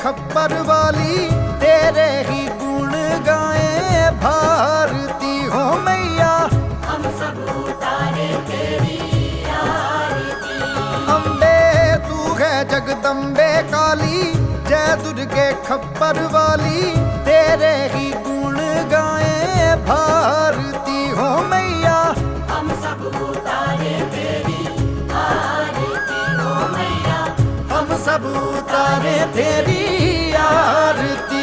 खप्पर वाली, तेरे ही गुण गाए भारती हो मैया। हम सब उतारे तेरी आरती। अम्बे तू है जगदम्बे काली, जय दुर्गे खप्पर वाली, तेरे ही गुण गाए भारती हो मैया। हम सब उतारे तेरी आरती हो मैया। हम सब उतारे तेरी आरती।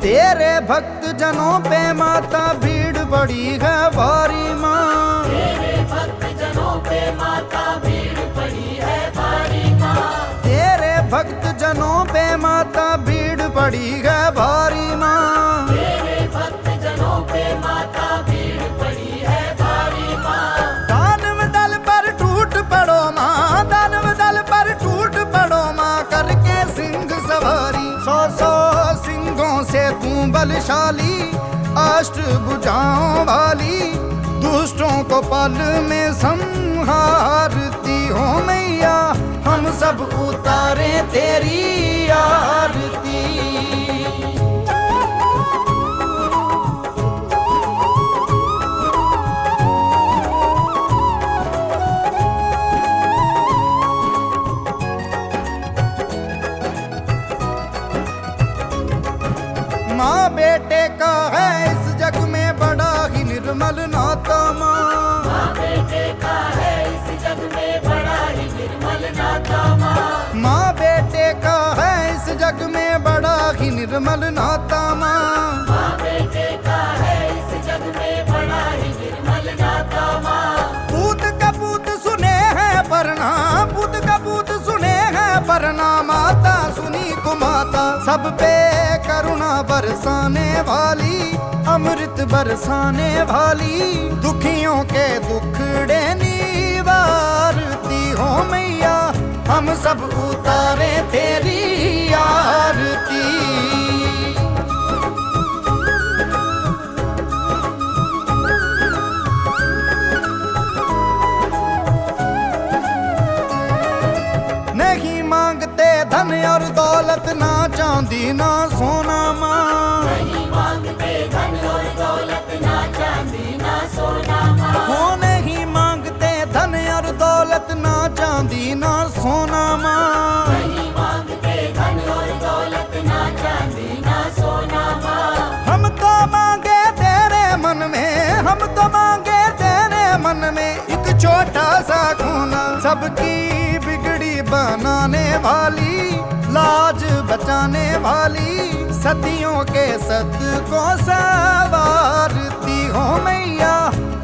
तेरे भक्त जनों पे माता भीड़ बड़ी है भारी माँ। तेरे भक्त जनों पे माता भीड़ पड़ी है भारी माँ। तेरे भक्त जनों पे माता भीड़ बड़ी है भारी माँ। तेरे भक्त जनों पे माता भीड़ पड़ी है भारी माँ। दानव दल पर टूट पड़ो माँ, दानव दल पर टूट पड़ो माँ, करके सिंह सवारी। 100 सिंहों से तू बलशाली, अष्ट भुजाओं वाली, दुष्टों को पल में संहारती हो मैया। हम सब उतारे तेरी आरती। माँ बेटे का है इस जग में बड़ा ही निर्मल नाता माँ। माँ बेटे का है इस जग में बड़ा ही निर्मल नाता माँ। माँ बेटे का है इस जग में बड़ा ही निर्मल नाता माँ। माँ बेटे का है इस जग में बड़ा ही निर्मल नाता माँ। पूत कपूत सुने हैं परना, पूत कपूत सुने हैं परना, माता सुनी को माता। सब पे करुणा बरसाने वाली, अमृत बरसाने वाली, दुखियों के दुखड़े निवारती हो मैया। हम सब उतारे तेरी आरती। नहीं मांगते धन और दौलत, ना चांदी ना सोना माँ। नहीं मांगते धन और दौलत, ना चांदी ना सोना माँ। वो नहीं मांगते धन और दौलत, ना चांदी ना सोना माँ। नहीं मांगते धन और दौलत, ना चांदी ना सोना माँ। हम तो मांगे तेरे मन में, हम तो मांगे तेरे मन में, एक छोटा सा कोना। सबकी बिगड़ी बनाने वाली, लाज बचाने वाली, सदियों के सत को सवारती हो मैया।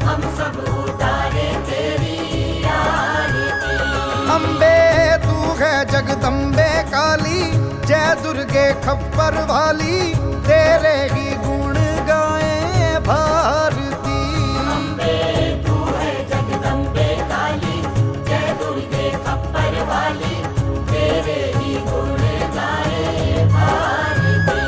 हम सब उतारे तेरी आरती। अम्बे तू है जगदम्बे काली, जय दुर्गे खप्पर वाली, तेरे ही गुण गाए भारती। अम्बे तू है जगदम्बे काली, जय दुर्गे खप्पर वाली, तेरे ही गुण गाए भारती।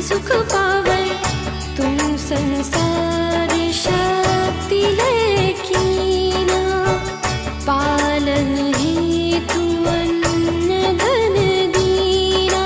सुख पावे तुम संसार शक्ति लेकीना पालन ही तू अन्न धन दीना।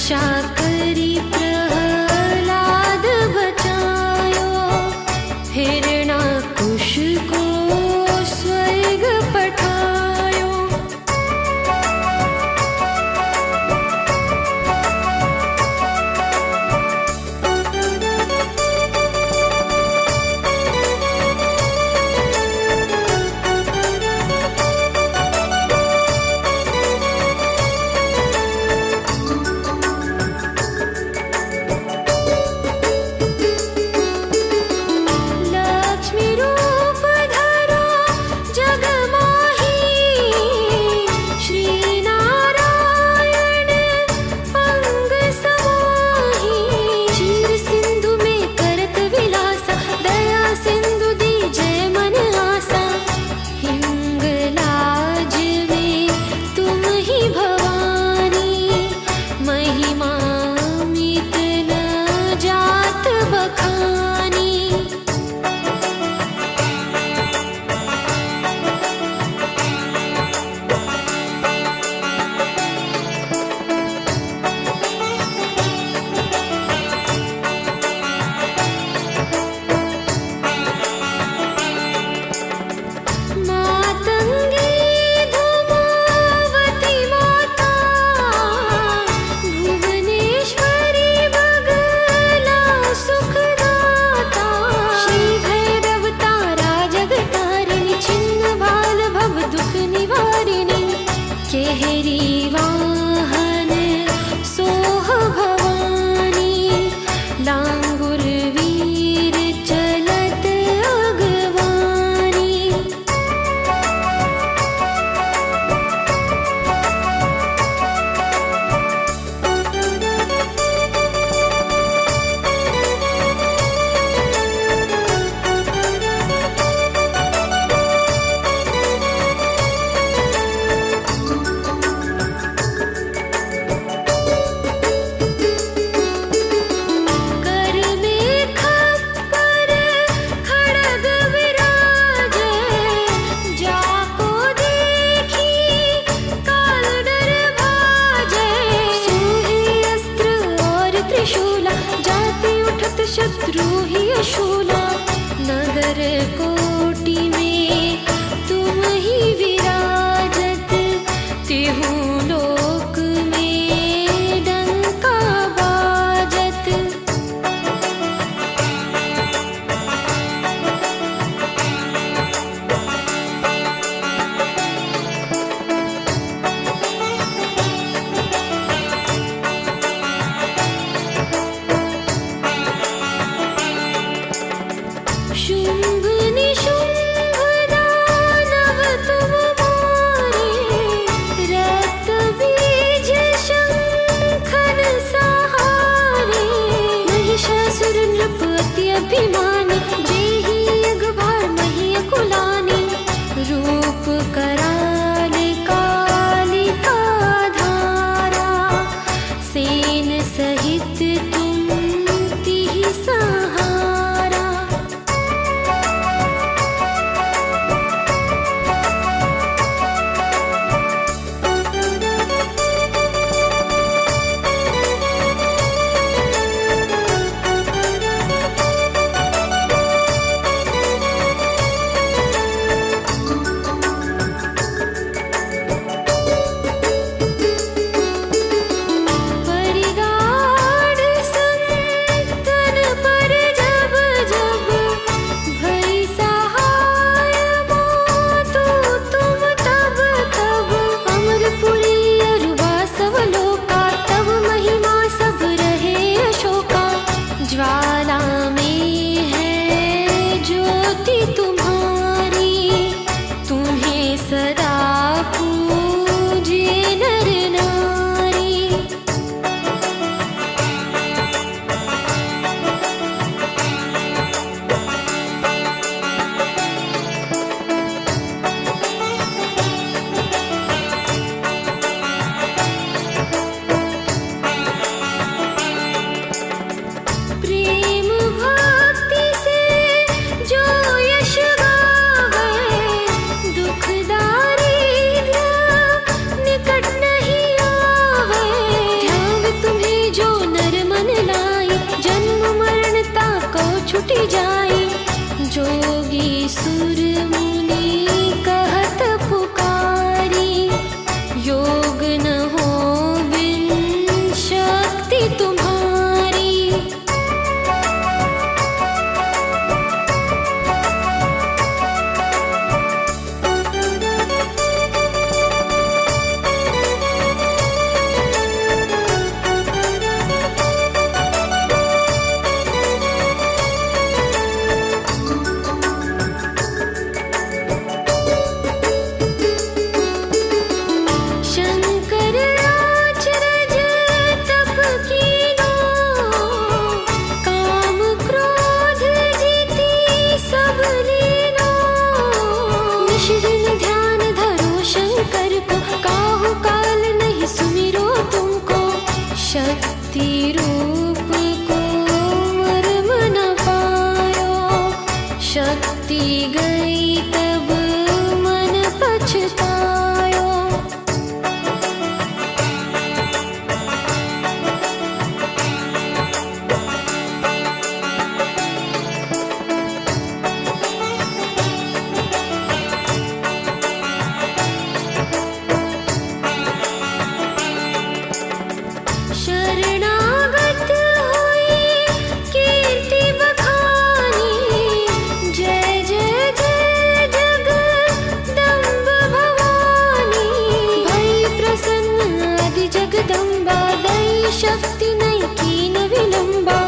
तपस्या करी प्रहलाद बचायो, हिरण्याकुश को स्वर्ग पठायो। लक्ष्मी रूप धरो जग माही, श्री नारायण अंग समाही। क्षीर सिंधु में करत विलासा, दया सिंधु दीजै मन आसा। हिंगलाज में तुम ही भवानी, महिमा मित न जात बखानी। मातंगी धूमावती माता, भुवनेश्वरी बगला सुखदाता। श्री भैरव तारा जगतारिणी, छिन्न भाल भव दुख निवारिणी। केहरी वाहन सोह भवानी, लांगुर वीर चलत अगवानी। कर में खप्पर खड़ग विराजे, जाको देखी काल डर भाजे। सोहे अस्त्र और त्रिशूला, जाति उठत शत्रु ही अशूला। नगर कोटि में तुम ही विराजत, तिहु लोक में डंका बाजत। शुंभ निशुंभ दानव तुम मारे, रक्त बीज शंखन सहारे। महिषासुर नृप अति अभिमानी, जेहि अघभार मही अकुलानी। रूप कराल कालिका धारा, सेन सहित तुम तिहि सहारा। परिगाढ़ संतन पर जब जब, भई सहाय मातु तुम तब तब। अमरपुरी अरुवा सब लोका, तब महिमा सब रहे अशोका। ज्वाला में है ज्योति तुम्हारी, तुम्हें सदा पूजे नर नारी। प्रेम सुर मुनि कहत पुकारी, योग न हो बिन शक्ति तुम्हारी। शंकर आचरज तप कीनो, काम क्रोध जीती सब लीनो। निश दिन ध्यान धरो शंकर को, काहू काल नहीं सुमिरो तुमको। शक्ति रूप को मर्म न पायो, शक्ति गई तब मन पछतायो। शरणागत होई कीर्ति बखानी, जय जय जय जगदम्ब भवानी। भई प्रसन्न आदि जगदम्बा, दई शक्ति नहीं कीन विलंबा।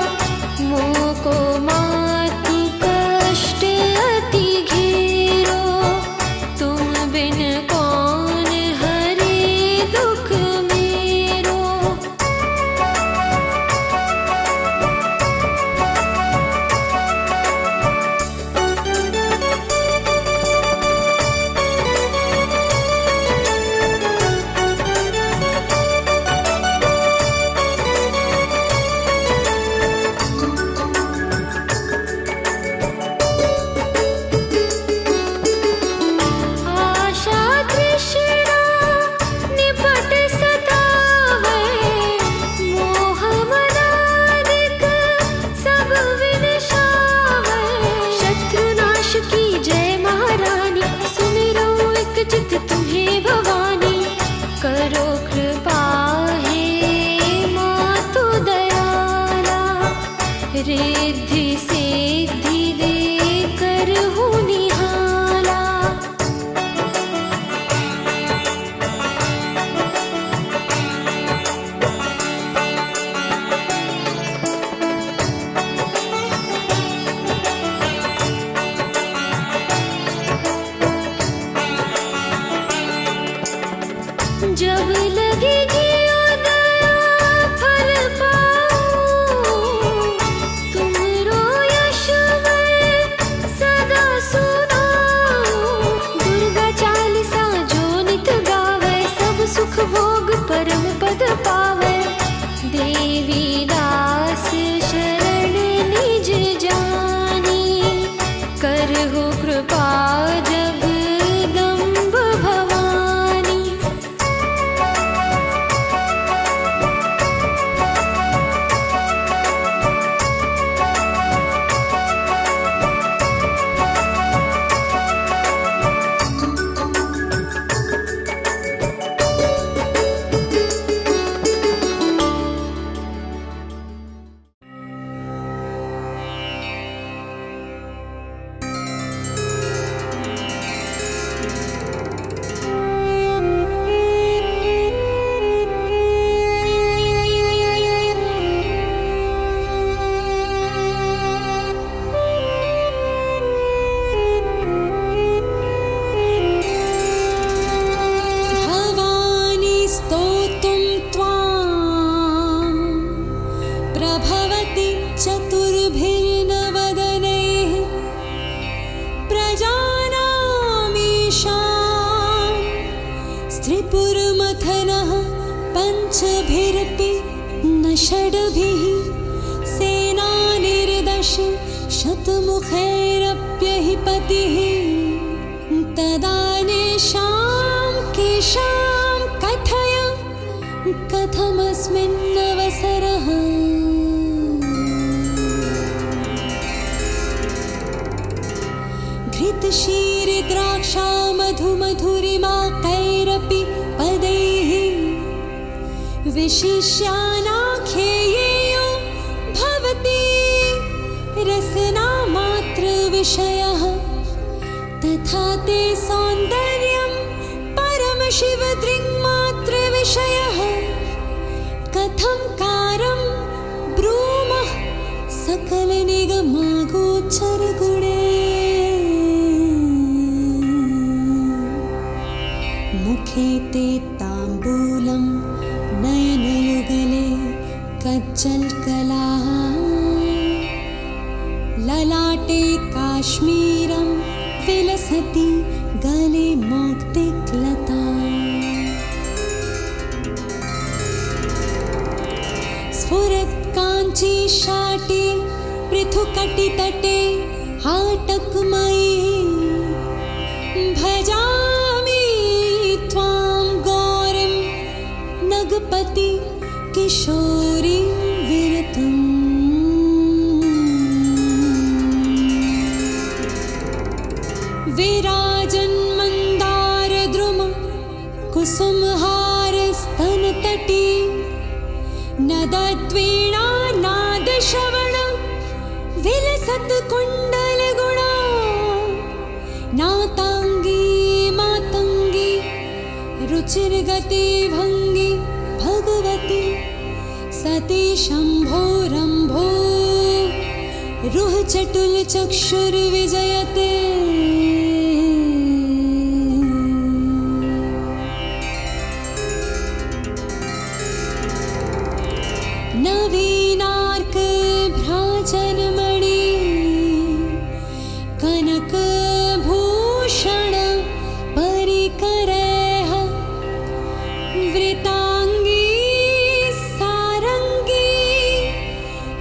मोको मातु कष्ट अति घेरो, तुम बिन कौन हरे दुख मेरो। आशा तृष्णा निपट सतावे, मोह मदादिक सब विनशावे। शत्रुनाश की जय महारानी, सुमिरो एक चित तुम्हें भवानी। करो कृपा हे मातु दयाला, रिद्धि सिद्धि दे करहु निहाला। जब लगी जियो दया फल पाऊं, तुमरो यश मैं सदा सुनाऊं। दुर्गा चालीसा जो नित गावे, सब सुख भोग परम पद पावे। देवी दास शरण निज जानी, करहु कृपा जगदम्ब भवानी। त्रिपुरमथनः पञ्चभिरपि न षड्भिः सेनानिर्दश शतमुखैरप्यहि पतिः तदानेषां केषां कथय कथमस्मिन्नवसरः घृतक्षीरद्राक्षा मधुमधुरिमा कैरपि पदैः विशिष्यानाख्येयो भवति रसनामात्रविषयः तथा ते सौन्दर्यं परमशिवदृङ्मात्रविषयः कथं कारं ब्रूमः सकलनिगमागोचरगुणे मुखे ते ताम्बूलं नयनयुगले कज्जलकलाः ललाटे काश्मीरं विलसति गले मौक्तिकलता स्फुरत् काञ्ची शाटे पृथुकटितटे हाटकमयी भजामि त्वां गौरीं नगपति किशोरीं विरतम् विराजन्मन्दारद्रुम कुसुमहारस्तनतटी नदद्वीणा नादश्रवण विलसत् कुण्डलगुणा नाताङ्गी मातङ्गी रुचिर्गति भङ्गी भगवती सती शम्भोरम्भो रुहचटुलचक्षुर्विजयते नवीनार्कभ्राजनमणि कनकभूषण परिकरैः वृताङ्गी सारङ्गी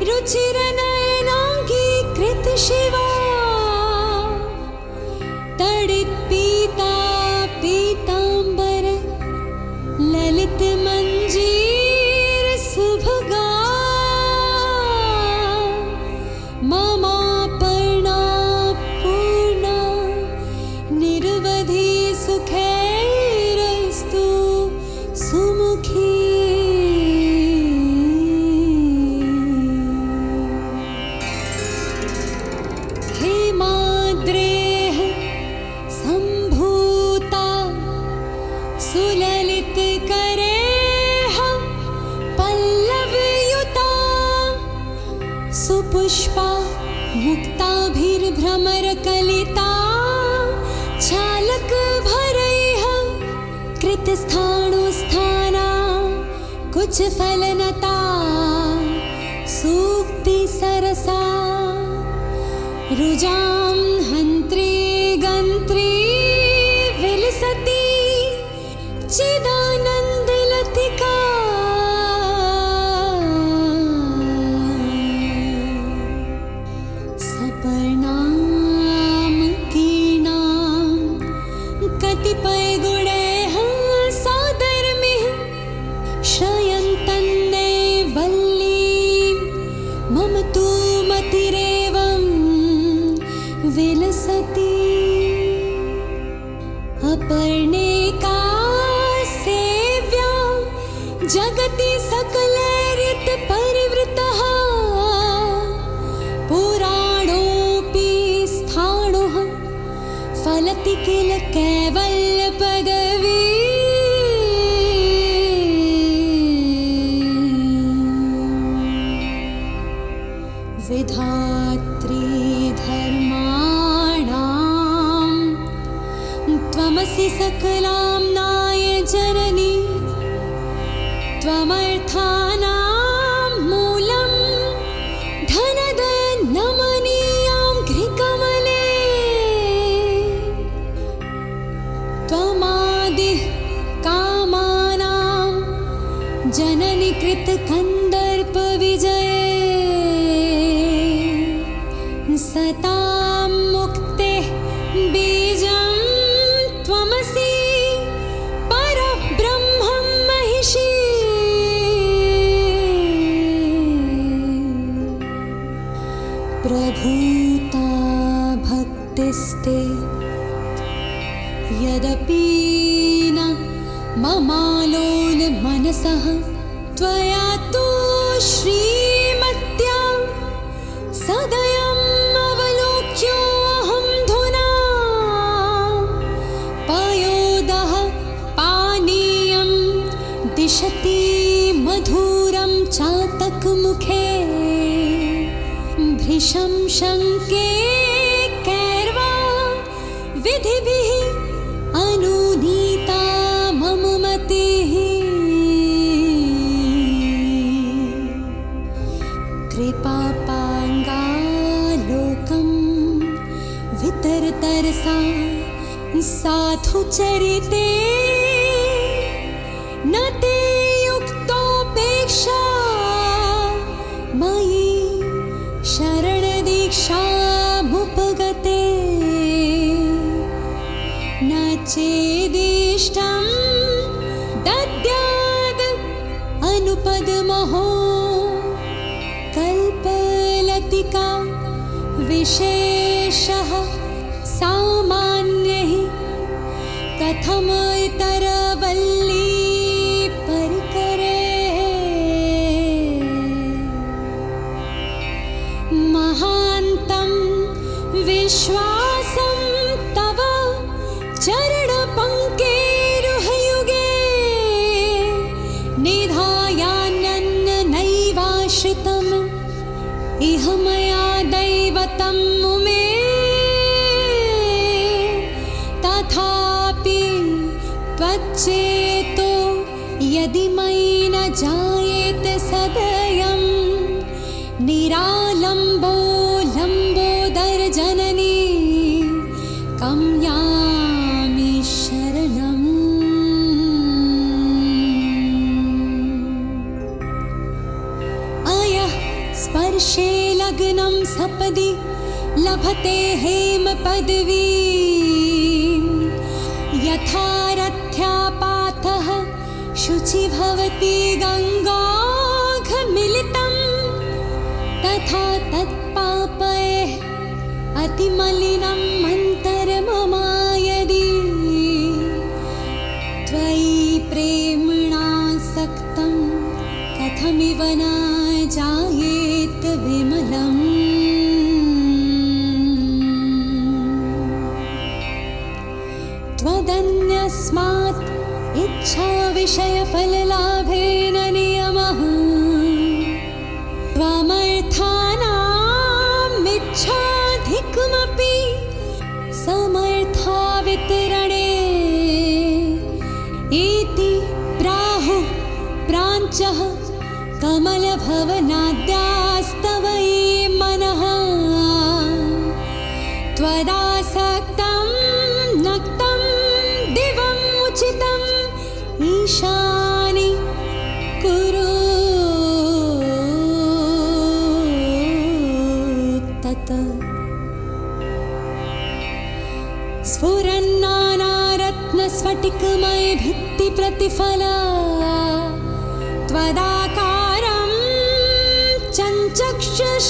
रुचिरनयनाङ्गी कृतशिवा तडित्पीता पीताम्बर ललितमञ्जीर सुभगा ममापर्णा पूर्णा निरवधि सुखैरस्तु सुमुखी हेमाद्रेः सम्भूता सुललितकरैः पल्लवयुता सुपुष्पा मुक्ताभिर्भ्रमरकलिता चालकभरैः कृतस्थाणुस्थाना कुचफलनता सूक्तिसरसा रुजां हन्त्री गन्त्री विलसति चिदानन्दलतिका सपर्णां कीर्णां कतिपयगुणैः सादरमिह शयन्तन्ने वल्लीं मम तु मतिरेवं विलसति अपर्णेका सेव्या जगति सकलैरित परिवृतः पुराणोऽपि स्थाणुः फलति किल कैवल्यपदवी विधात्री धर्माणां त्वमसि सकलाम्नाय जननी त्वमर्थानां मूलं धनदनमनीयां घ्रिकमले त्वमादिः कामानां जननी कृतकन्दर्पविजये सतां मुक्तेः बीजं त्वमसि परब्रह्मं महिषी प्रभूता भक्ति मुक्तिस्ते यदपि न ममालोलमनसः त्वया तु श्रीमत्या सदयम् अवलोक्योऽहं धुना पयोदः पानीयं दिशति मधुरं चातकमुखे भृशं शङ्के कैर्वा विधिभिः अनुनीता मम मतिः कृपापाङ्गालोकं वितरतरसा साधुचरिते न ते युक्तोपेक्षा मयि शरणदीक्षामुपगते न चेदिष्टं दद्याद् अनुपदमहो कल्पलतिका विशेषः सामान्यः कथम इतरवल्ली परिकरे महान्तं विश्वासं तव चरणपङ्केरुहयुगे निधायान्यन्नैवाश्रितम् इह मया दैवतं मुमे तथापि त्वच्चेतो यदि मयि न जायेत सदयं निरालम्बो लम्बोदरजननी कं यामि शरणम् अयः स्पर्शे लग्नं सपदि लभते हेमपदवी यथा रथ्यापातः शुचि भवति गङ्गाघमिलितं तथा तत्पापैः अतिमलिनं मन्तरममायदि त्वयि प्रेम्णासक्तं कथमिव न जायेत विमलम् त्वदन्यस्मात् इच्छाविषयफललाभेन नियमः त्वमर्थानामिच्छाधिकमपि समर्था वितरणे इति प्राहुः प्राञ्चः कमलभवनाद्यास्तव ये मनः त्वदासक्तं नक्तं दिवम् उचितम् ईशानि कुरु तत् स्फुरन्नानारत्नस्फटिकमय भित्तिप्रतिफला त्वदाकारं चञ्चक्षुष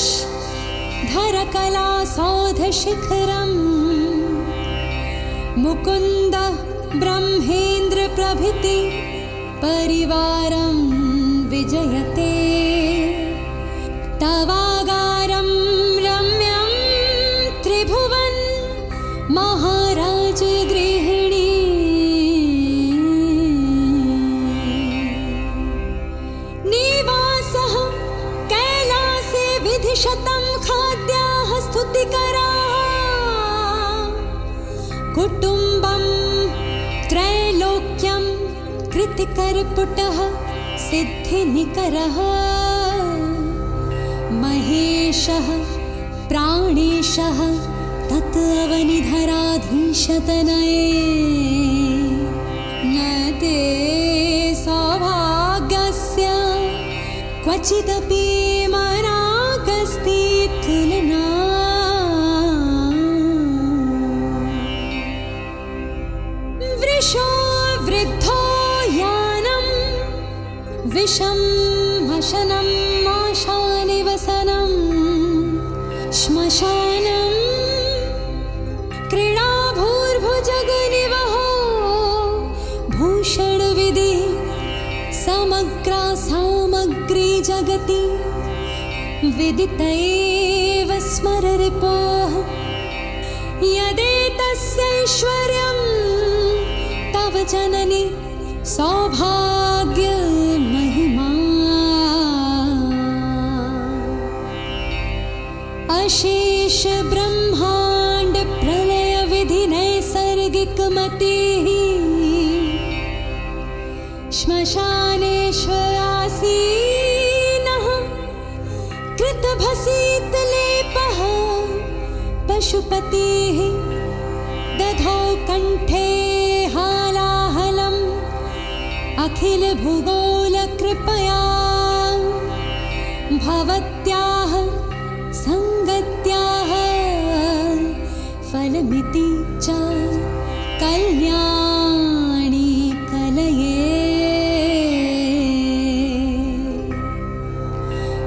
धरकलासौधशिखरम् मुकुन्द ब्रह्मेन्द्र प्रभृति परिवारं विजयते तवागारं रम्यं त्रिभुवन महाराज गृहिणी निवासः कैलासे विधिशतं खाद्याः स्तुतिकराः कुटुम्बं त्रैलोक्यं कृतिकरपुटः सिद्धिनिकरः महेशः प्राणेशः तत् अवनिधराधीशतनये न ते सौभाग्यस्य क्वचिदपि मनागस्ति तुलना वृषो वृद्धो यानं विषं मशनं माशानिवसनं श्मशानं पश्यति विदित एव स्मर रिपोः यदेतस्यैश्वर्यं तव जननि सौभाग्य महिमा अशेष ब्रह्मांड प्रलय विधि नैसर्गिक मतिः श्मशानेष्वयासीनः कृतभसीतलेपः पशुपतिः दधौ कण्ठे हालाहलम् अखिल भूगोल कृपया भवत्याः संगत्याः फलमिति च कल्याणी कलये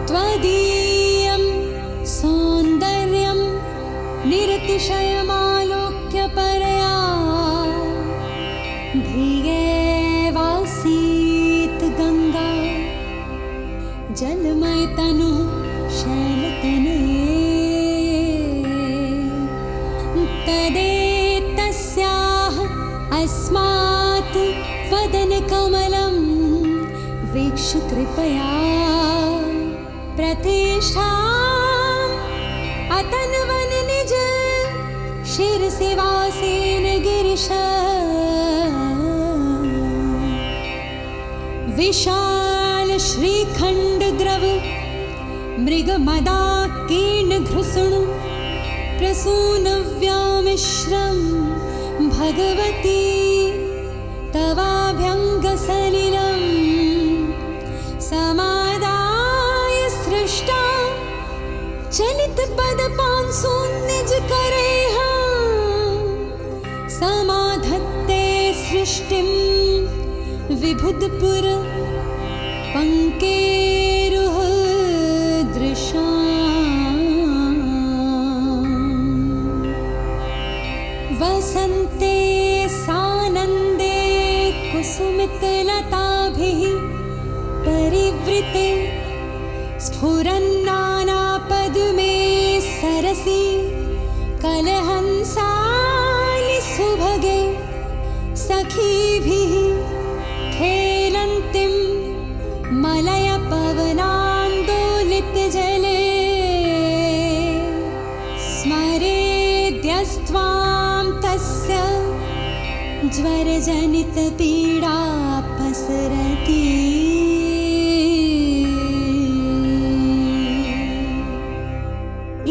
त्वदीयं सौन्दर्यं निरतिशयमालोक्य परया धियेवासीत् गंगा जलमय तनु शैलतनये तदेतस्याः अस्मात् वदनकमलं वीक्ष्य कृपया प्रतिष्ठाम् अतन्वन् निज शिरसि वासेन गिरिश विशाल श्रीखण्ड द्रव मृगमदाकीर्ण घृसुणु प्रसूनव्यामिश्रं भगवती तवाभ्यङ्गसलिलं समादाय सृष्टा चलितपदपांसून् निज करेह समाधत्ते सृष्टिं विबुधपुर पंकेरुह वसन्ते सानन्दे कुसुमितलताभिः परिवृते स्फुरन्नानापद्मे सरसि कलहंसानि सुभगे सखीभिः खेलन्तीं मलयपवनान्दोलितजले स्मरेद्यस्त्वां तस्य ज्वरजनितपीडा पसरति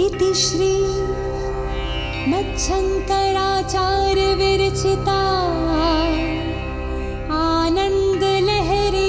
इति श्री मच्छङ्कराचार्य विरचिता आनन्दलहरी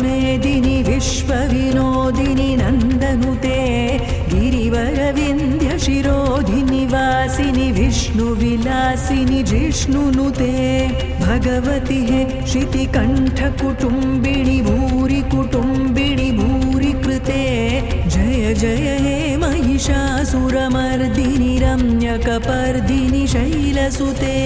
मेदिनि विश्वविनोदिनि नन्दनुते गिरिवरविन्द्यशिरोधिनि वासिनि विष्णुविलासिनि जिष्णुनुते भगवति हे शितिकण्ठकुटुम्बिनि भूरि कुटुम्बिनि भूरि कृते जय जय हे महिषासुरमर्दिनि रम्यकपर्दिनि शैलसुते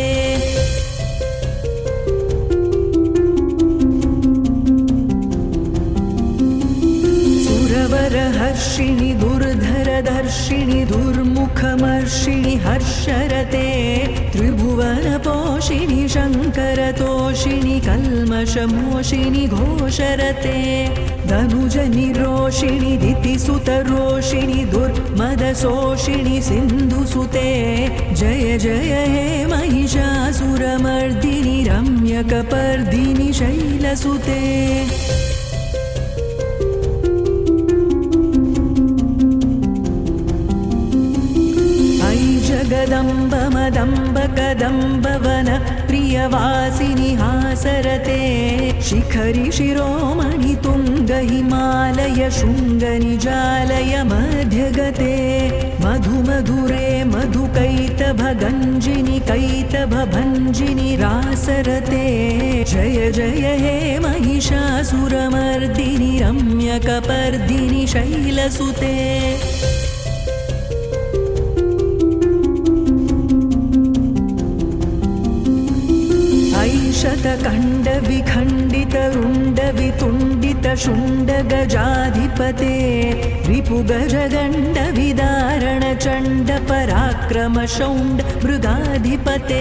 हर्षिणि दुर्धरधर्षिणि दुर्मुखमर्षिणि हर्षरते त्रिभुवनपोषिणि शङ्करतोषिणि कल्मषमोषिणि घोषरते धनुजनिरोषिणि दितिसुतरोषिणि दुर्मदशोषिणि सिन्धुसुते जय जय हे महिषासुरमर्दिनि रम्यकपर्दिनि शैलसुते जगदम्ब मदम्ब कदम्बवन प्रियवासिनि हासरते शिखरि शिरोमणि तुङ्ग हिमालय निजालय शृङ्गनिजालय मध्यगते मधुमधुरे मधुकैतभगञ्जिनि कैतभभञ्जिनि रासरते जय जय हे महिषासुरमर्दिनि रम्यकपर्दिनि शैलसुते शतकण्डविखण्डितरुण्डवितुण्डितशुण्डगजाधिपते रिपुगजगण्डविदारणचण्डपराक्रमशौण्ड मृगाधिपते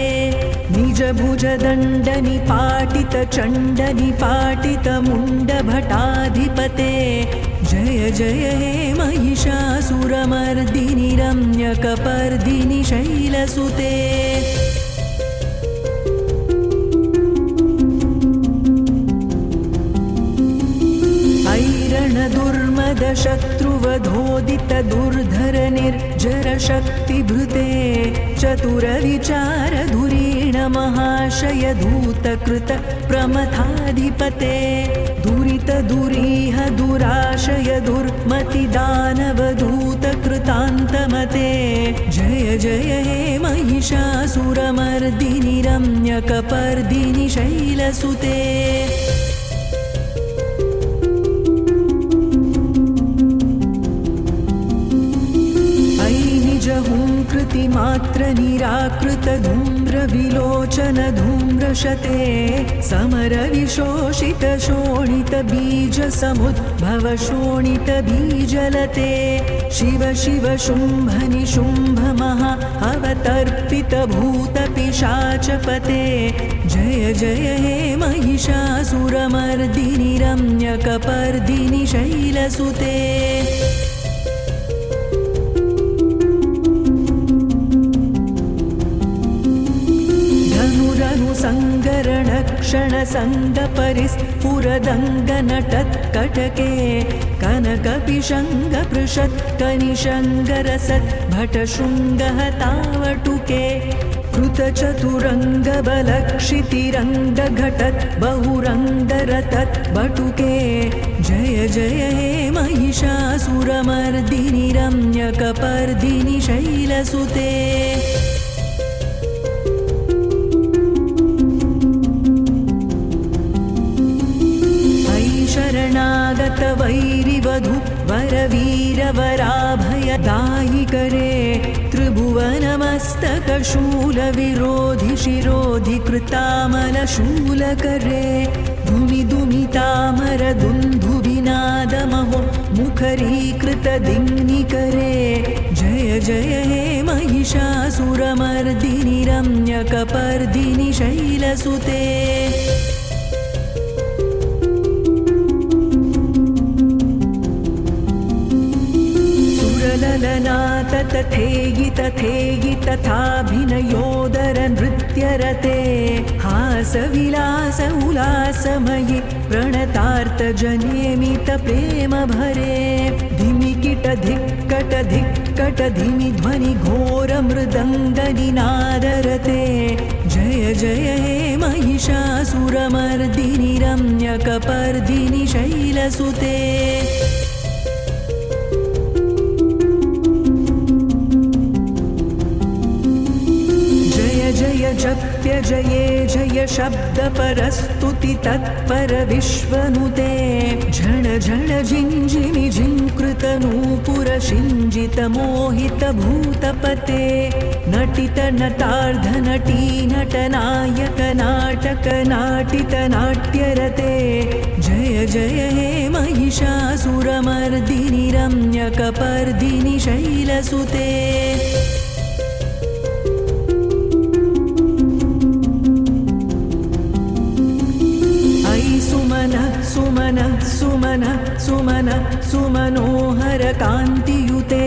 निजभुजदण्डनिपाटितचण्डनिपाटितमुण्डभटाधिपते जय जय हे महिषासुरमर्दिनि रम्यकपर्दिनि शैलसुते शत्रुवधोदित दुर्धर निर्जर शक्तिभृते चतुरविचार धुरीण महाशय धूतकृत प्रमथाधिपते दुरित दुरीह दुराशय दुर्मति दानवधूत कृतान्तमते जय जय हे महिषासुरमर्दिनि रम्यकपर्दिनि शैलसुते मात्र निराकृत धूम्र विलोचन धूम्रशते समर विशोषित शोणित बीज समुद्भव शोणित बीजलते शिव शिव शुंभ निशुंभ महा अवतर्पित भूत पिशाचपते जय जय हे महिषासुरमर्दिनि रम्यकपर्दिनि शैलसुते सङ्गरणक्षणसङ्गपरिस्फुरदङ्गनटत्कटके कनकपिशङ्गपृषत् कनिशङ्गरसत् भटशृङ्गहतावटुके कृतचतुरङ्गबलक्षितिरङ्गघटत् बहुरङ्गरतत् बटुके जय जय हे महिषासुरमर्दिनि रम्यकपर्दिनि शैलसुते शरणागत वैरिवधु वरवीरवराभयदायि करे त्रिभुवनमस्तकशूलविरोधि शिरोधि कृतामलशूलकरे धुमि दुमितामर दुन्दुभिनादमहो मुखरीकृतदिङ्निकरे जय जय हे महिषासुरमर्दिनि रम्यकपर्दिनि शैलसुते तथेयि तथेयि तथाभिनयोदर नृत्यरते हासविलास उल्लासमयि प्रणतार्तजनेमित प्रेम भरे धिमिकिट धिक्कट धिक्कट धिमि ध्वनि घोर मृदङ्गनिनादरते जय जय हे महिषासुरमर्दिनि रम्यकपर्दिनि शैलसुते जप्य जये जय शब्द परस्तुति तत्पर विश्वनुते झण झण झिञ्झिमि झिङ्कृत नूपुर शिञ्जित मोहित भूतपते नटित नटार्ध नटी नटनायक नाटक नाटित नाट्यरते जय जय हे महिषासुरमर्दिनि रम्यकपर्दिनि शैलसुते सुमन सुमन सुमन सुमनोहर कान्तियुते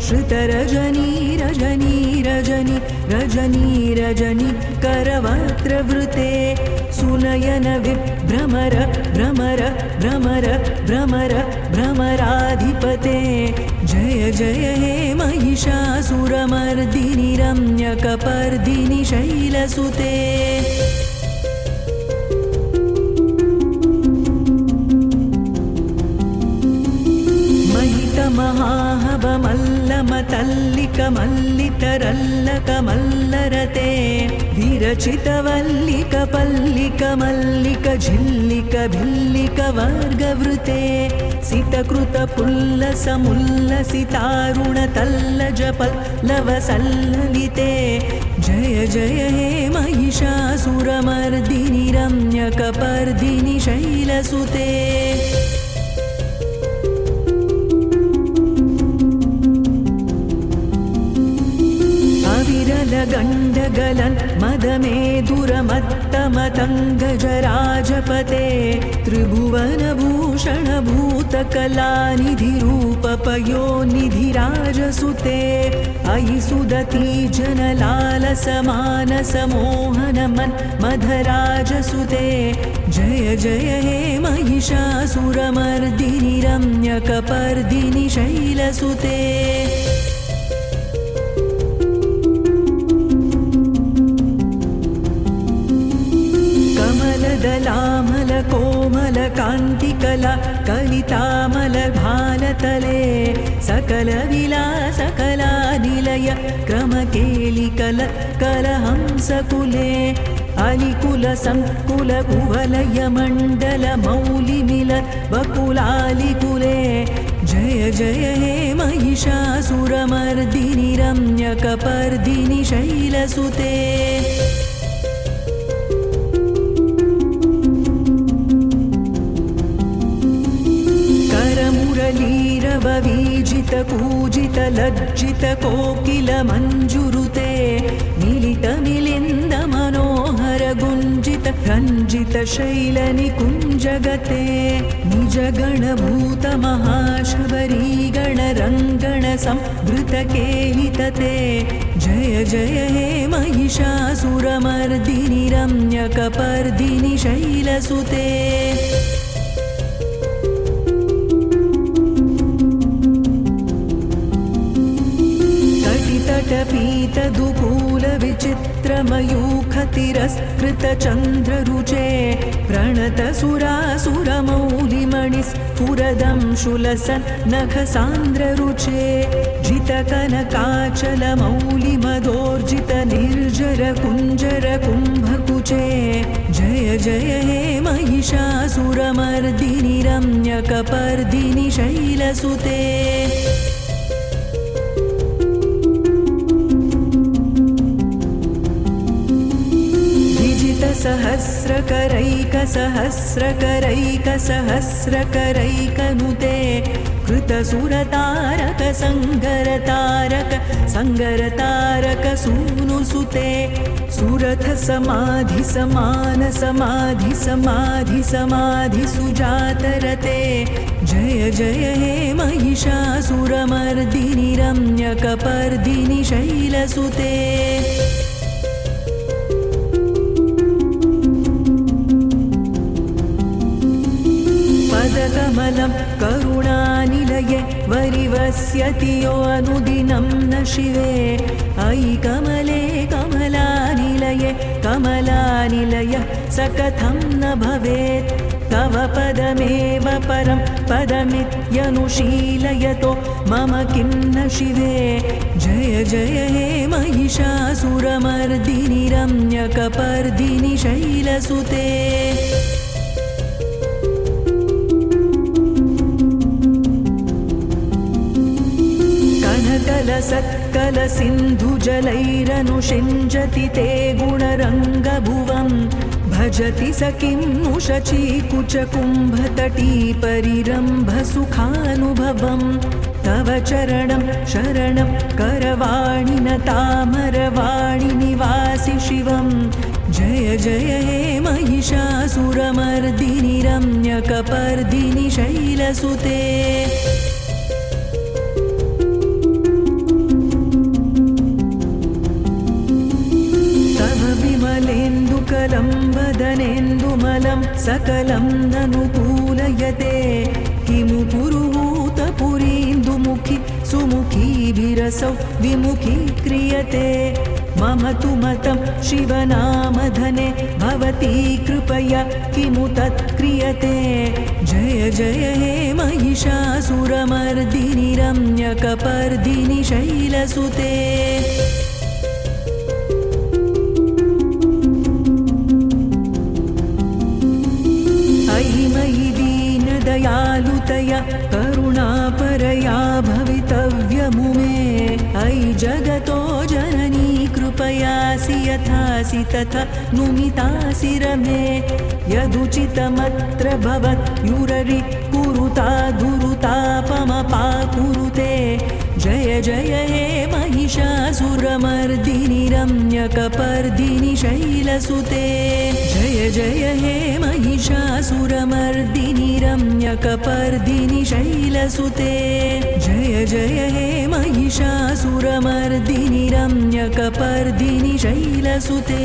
श्रुतरजनी रजनी रजनी रजनी रजनी करवस्त्रवृते सुनयन विभ्रमर भ्रमर भ्रमर भ्रमर भ्रमराधिपते जय जय हे महिषासुरमर्दिनि रम्यकपर्दिनि शैलसुते तल्लिकमल्लितरल्लकमल्लरते विरचितवल्लिकपल्लिकमल्लिकझिल्लिकभिल्लिकवर्गवृते सितकृतपुल्लसमुल्लसितारुणतल्लजपल्लवसल्ललिते जय जय हे महिषासुरमर्दिनि रम्यकपर्दिनि शैलसुते अविरलगण्डगलन् मदमेधुरमत्तमतङ्गजराजपते त्रिभुवनभूषणभूतकलानिधिरूपपयोनिधिराजसुते अयि सुदती जनलालसमानसमोहनमन्मथराजसुते जय जय हे महिषासुरमर्दिनि रम्यकपर्दिनि शैलसुते कमलदलामलकोमलकान्तिकला कलितामलभालतले सकलविलासकलानिलय क्रमकेलिकलकलहंसकुले अलिकुलसङ्कुलकुवलयमण्डलमौलिमिलत् वकुलालिकुले जय जय हे महिषासुरमर्दिनि रम्यकपर्दिनि शैलसुते करमुरलीरववीजितकूजितलज्जितकोकिलमञ्जुरुते मिलितमिलिन्दमनोहरगुञ्जित रञ्जितशैलनिकुञ्जगते निजगणभूतमहाशबरीगणरङ्गणसंवृतकेलितते जय जय हे महिषासुरमर्दिनि रम्यकपर्दिनि शैलसुते तटपीतदुकूलविचित्रमयूखतिरस्कृतचन्द्ररुचे प्रणतसुरासुरमौलिमणिस्फुरदंशुलसन्नखसान्द्ररुचे जितकनकाचलमौलिमदोर्जितनिर्जरकुञ्जरकुम्भकुचे जय जय हे महिषासुरमर्दिनि रम्यकपर्दिनि शैलसुते सहस्रकरैकसहस्रकरैकसहस्रकरैकनुते कृतसुरतारक संगरतारक संगरतारक सूनुसुते सुरथ समाधि समान समाधि समाधि समाधि सुजातरते जय जय हे महिषासुरमर्दिनि रम्यकपर्दिनि शैलसुते कमलं करुणानिलये वरिवस्यति यो अनुदिनं न शिवे अयि कमले कमलानिलये कमलानिलय स कथं न भवेत् तव पदमेव परं पदमित्यनुशीलयतो मम किं न शिवे जय जय हे महिषासुरमर्दिनि रम्यकपर्दिनि शैलसुते कलसत्कलसिन्धुजलैरनुषिञ्जति ते गुणरङ्गभुवं भजति स किं नु शचीकुचकुम्भतटीपरिरम्भसुखानुभवं तव चरणं शरणं करवाणि न तामरवाणि निवासि शिवं जय जय हे महिषासुरमर्दिनि रम्यकपर्दिनि शैलसुते विमलेन्दुकलं वदनेन्दुमलं सकलं ननुकूलयते किमु पुरुहूतपुरीन्दुमुखि सुमुखीभिरसौ विमुखी क्रियते मम तु मतं शिवनामधने भवती कृपया किमु तत्क्रियते जय जय हे महिषासुरमर्दिनि रम्यकपर्दिनि शैलसुते अयि मयि दीनदयालुतया करुणापरया भवितव्यमुमे अयि जगतो जननी कृपयासि यथासि तथा नुमितासि रमे यदुचितमत्र भवत्युररि कुरुता दुरुतापमपाकुरुते जय जय हे महिषासुरमर्दिनि रम्यकपर्दिनि शैलसुते जय जय हे महिषासुरमर्दिनि रम्यकपर्दिनि शैलसुते जय जय हे महिषासुरमर्दिनि रम्यकपर्दिनि शैलसुते